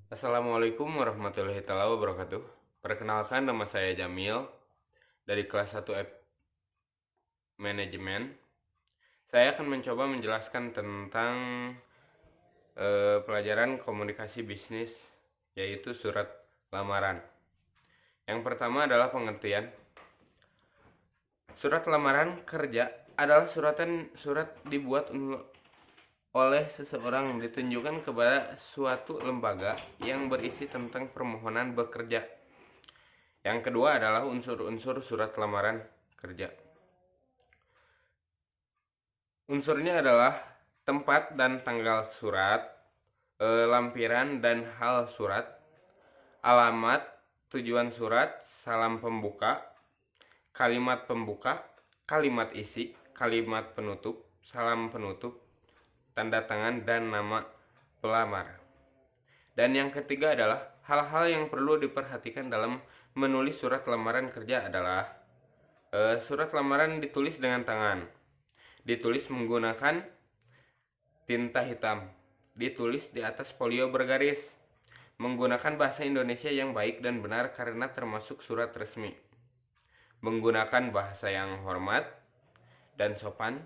Assalamualaikum warahmatullahi wabarakatuh. Perkenalkan, nama saya Jamil dari kelas 1 Manajemen. Saya akan mencoba menjelaskan tentang pelajaran komunikasi bisnis, yaitu surat lamaran. Yang pertama adalah pengertian. Surat lamaran kerja adalah surat dibuat oleh seseorang ditunjukkan kepada suatu lembaga yang berisi tentang permohonan bekerja. Yang kedua adalah unsur-unsur surat lamaran kerja. Unsurnya adalah tempat dan tanggal surat, lampiran dan hal surat, alamat, tujuan surat, salam pembuka, kalimat isi, kalimat penutup, salam penutup, tanda tangan, dan nama pelamar. Dan yang ketiga adalah hal-hal yang perlu diperhatikan dalam menulis surat lamaran kerja adalah surat lamaran ditulis dengan tangan, ditulis menggunakan tinta hitam, ditulis di atas folio bergaris, menggunakan bahasa Indonesia yang baik dan benar karena termasuk surat resmi, menggunakan bahasa yang hormat dan sopan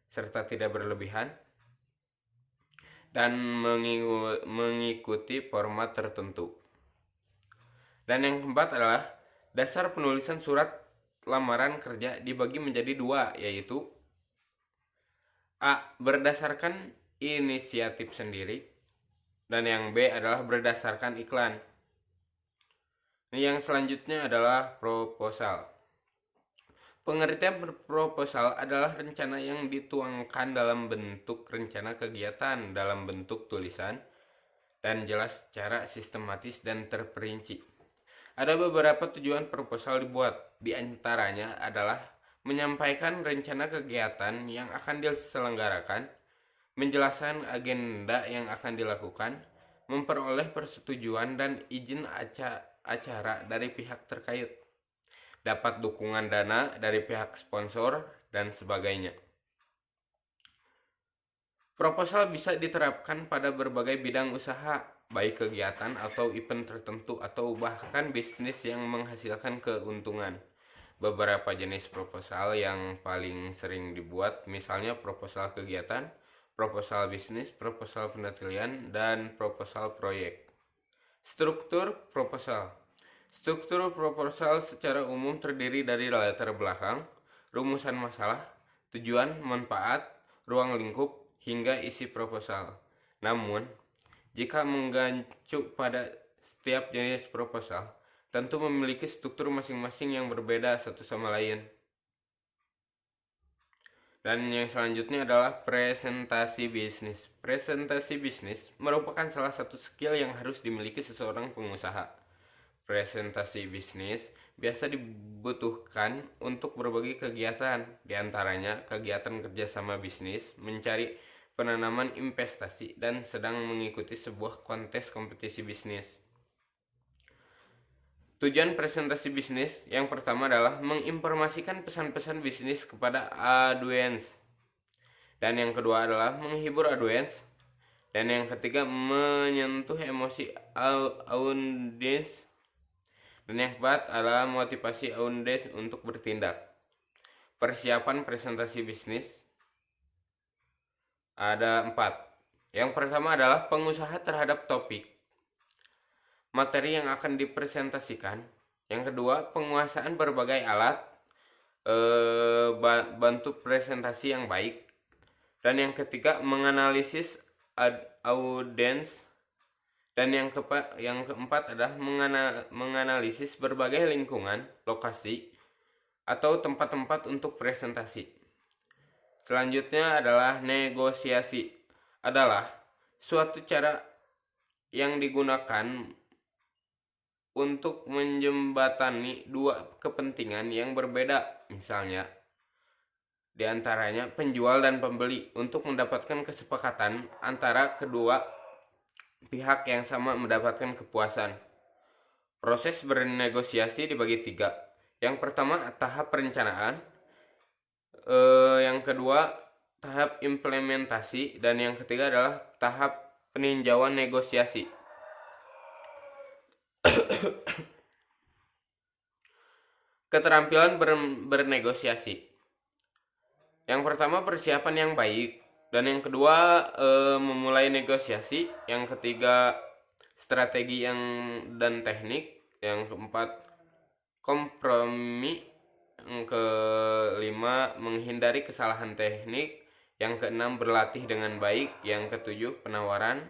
serta tidak berlebihan, dan mengikuti format tertentu. Dan yang keempat adalah dasar penulisan surat lamaran kerja dibagi menjadi dua, yaitu A. Berdasarkan inisiatif sendiri, dan yang B adalah berdasarkan iklan. Yang selanjutnya adalah proposal. Pengertian proposal adalah rencana yang dituangkan dalam bentuk rencana kegiatan dalam bentuk tulisan dan jelas secara sistematis dan terperinci. Ada beberapa tujuan proposal dibuat, di antaranya adalah menyampaikan rencana kegiatan yang akan diselenggarakan, menjelaskan agenda yang akan dilakukan, memperoleh persetujuan dan izin acara dari pihak terkait, dapat dukungan dana dari pihak sponsor, dan sebagainya. Proposal bisa diterapkan pada berbagai bidang usaha, baik kegiatan atau event tertentu atau bahkan bisnis yang menghasilkan keuntungan. Beberapa jenis proposal yang paling sering dibuat misalnya proposal kegiatan, proposal bisnis, proposal penelitian, dan proposal proyek. Struktur proposal. Struktur proposal secara umum terdiri dari latar belakang, rumusan masalah, tujuan, manfaat, ruang lingkup, hingga isi proposal. Namun, jika mengacu pada setiap jenis proposal, tentu memiliki struktur masing-masing yang berbeda satu sama lain. Dan yang selanjutnya adalah presentasi bisnis. Presentasi bisnis merupakan salah satu skill yang harus dimiliki seseorang pengusaha. Presentasi bisnis biasa dibutuhkan untuk berbagai kegiatan, diantaranya kegiatan kerjasama bisnis, mencari penanaman investasi, dan sedang mengikuti sebuah kontes kompetisi bisnis. Tujuan presentasi bisnis yang pertama adalah menginformasikan pesan-pesan bisnis kepada audiens. Dan yang kedua adalah menghibur audiens. Dan yang ketiga menyentuh emosi audiens. Dan yang keempat adalah motivasi audiens untuk bertindak. Persiapan presentasi bisnis ada 4. Yang pertama adalah pengusaha terhadap topik materi yang akan dipresentasikan. Yang kedua, penguasaan berbagai alat bantu presentasi yang baik. Dan yang ketiga, menganalisis audiens. Dan yang keempat adalah menganalisis berbagai lingkungan, lokasi, atau tempat-tempat untuk presentasi. Selanjutnya adalah negosiasi. Adalah suatu cara yang digunakan untuk menjembatani dua kepentingan yang berbeda, misalnya diantaranya penjual dan pembeli, untuk mendapatkan kesepakatan antara kedua pihak yang sama mendapatkan kepuasan. Proses bernegosiasi dibagi 3. Yang pertama tahap perencanaan, yang kedua tahap implementasi, dan yang ketiga adalah tahap peninjauan negosiasi. Keterampilan bernegosiasi. Yang pertama persiapan yang baik, dan yang kedua memulai negosiasi, yang ketiga strategi dan teknik, yang keempat kompromi, yang kelima menghindari kesalahan teknik, yang keenam berlatih dengan baik, yang ketujuh penawaran,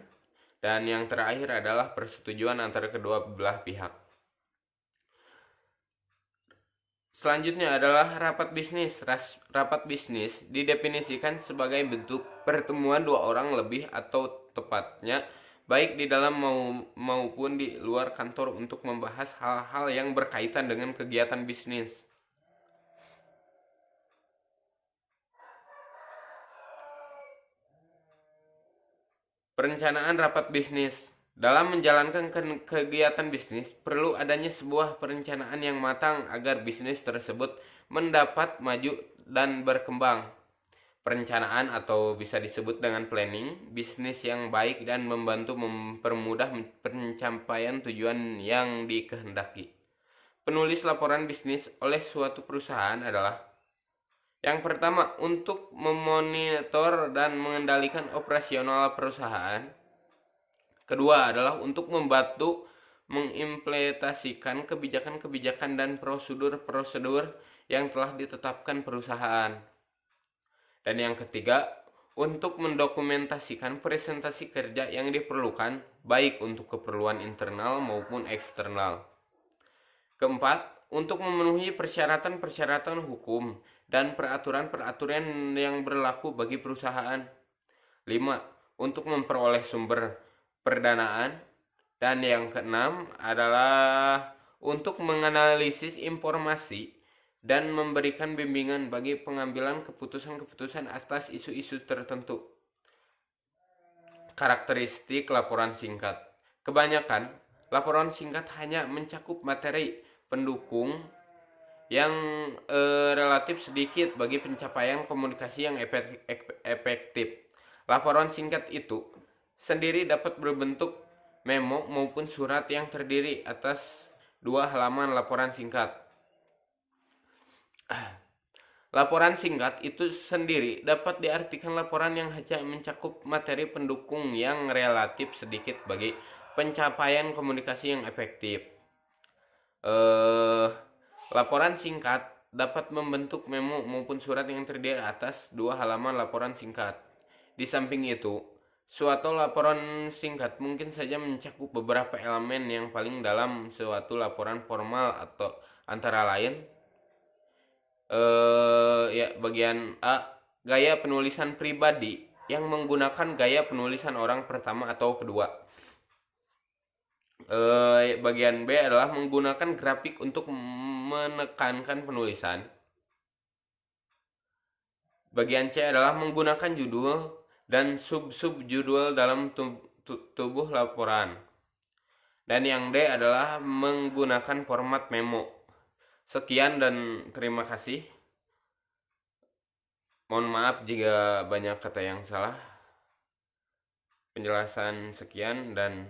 dan yang terakhir adalah persetujuan antara kedua belah pihak. Selanjutnya adalah rapat bisnis. Rapat bisnis didefinisikan sebagai bentuk pertemuan dua orang lebih atau tepatnya baik di dalam maupun di luar kantor untuk membahas hal-hal yang berkaitan dengan kegiatan bisnis. Perencanaan rapat bisnis. Dalam menjalankan kegiatan bisnis, perlu adanya sebuah perencanaan yang matang agar bisnis tersebut mendapat maju dan berkembang. Perencanaan atau bisa disebut dengan planning, bisnis yang baik dan membantu mempermudah pencapaian tujuan yang dikehendaki. Penulis laporan bisnis oleh suatu perusahaan adalah: yang pertama, untuk memonitor dan mengendalikan operasional perusahaan. Kedua adalah untuk membantu mengimplementasikan kebijakan-kebijakan dan prosedur-prosedur yang telah ditetapkan perusahaan. Dan yang ketiga, untuk mendokumentasikan presentasi kerja yang diperlukan, baik untuk keperluan internal maupun eksternal. Keempat, untuk memenuhi persyaratan-persyaratan hukum dan peraturan-peraturan yang berlaku bagi perusahaan. 5. Untuk memperoleh sumber perdanaan. Dan yang keenam adalah untuk menganalisis informasi dan memberikan bimbingan bagi pengambilan keputusan-keputusan atas isu-isu tertentu. Karakteristik laporan singkat. Kebanyakan laporan singkat hanya mencakup materi pendukung yang relatif sedikit bagi pencapaian komunikasi yang efektif. Laporan singkat itu sendiri dapat berbentuk memo maupun surat yang terdiri atas 2 halaman laporan singkat. Laporan singkat itu sendiri dapat diartikan laporan yang hanya mencakup materi pendukung yang relatif sedikit bagi pencapaian komunikasi yang efektif. Laporan singkat dapat membentuk memo maupun surat yang terdiri atas 2 halaman laporan singkat. Di samping itu, suatu laporan singkat mungkin saja mencakup beberapa elemen yang paling dalam suatu laporan formal, atau antara lain bagian A, gaya penulisan pribadi yang menggunakan gaya penulisan orang pertama atau kedua. Bagian B adalah menggunakan grafik untuk menekankan penulisan. Bagian C adalah menggunakan judul dan sub-sub judul dalam tubuh laporan. Dan yang D adalah menggunakan format memo. Sekian dan terima kasih. Mohon maaf jika banyak kata yang salah. Penjelasan sekian dan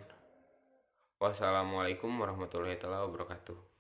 wassalamualaikum warahmatullahi wabarakatuh.